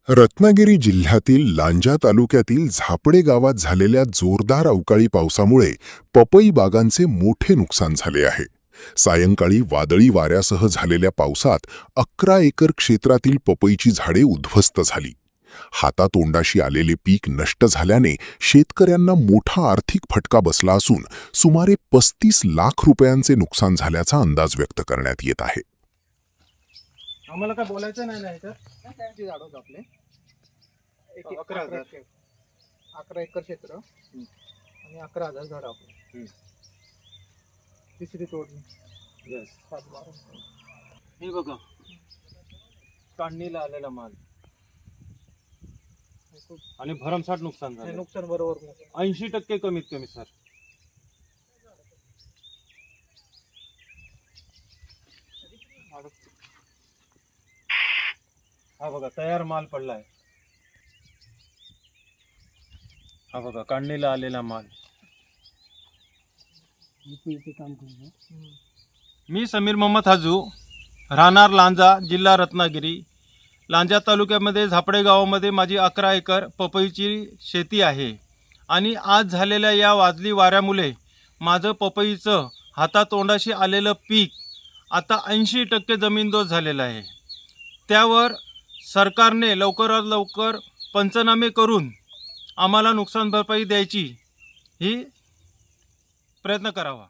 रत्नागिरी जिल्ह्यातील लांजा तालुक्यातील झापडे गावात झालेल्या जोरदार अवकाळी पावसामुळे पपई बागांचे मोठे नुकसान झाले आहे. सायंकाळी वादळी वाऱ्यासह झालेल्या पावसात 11 एकर क्षेत्रातील पपईची झाडे उद्ध्वस्त झाली. हातातोंडाशी आलेले पीक नष्ट झाल्याने शेतकऱ्यांना मोठा आर्थिक फटका बसला असून सुमारे 35 लाख रुपयांचे नुकसान झाल्याचा अंदाज व्यक्त करण्यात येत आहे. आम्हाला काय बोलायचं नाही ना तर त्यांची झाड होत आपले 11,000. 11 एकर क्षेत्र आणि 11,000 झाड आपले. तिसरी तोडणी यस. हे बघा काढणीला आलेला माल आणि भरमसाठ नुकसान हे झालं. नुकसान बरोबर 80% कमीत कमी सर. हा बघा तयार माल पडलाय. हा बघा काढणीला आलेला माल. काम करू. मी समीर मोहम्मद हाजू, राहणार लांजा, जिल्हा रत्नागिरी. लांजा तालुक्यामध्ये झापडे गावामध्ये माझी 11 एकर पपईची शेती आहे आणि आज झालेल्या या वादळी वाऱ्यामुळे माझं पपईचं हातातोंडाशी आलेलं पीक आता 80% जमीनदोस्त झालेलं आहे. त्यावर सरकारने लवकरात लवकर पंचनामे करून आम्हाला नुकसान भरपाई द्यायची ही प्रयत्न करावा.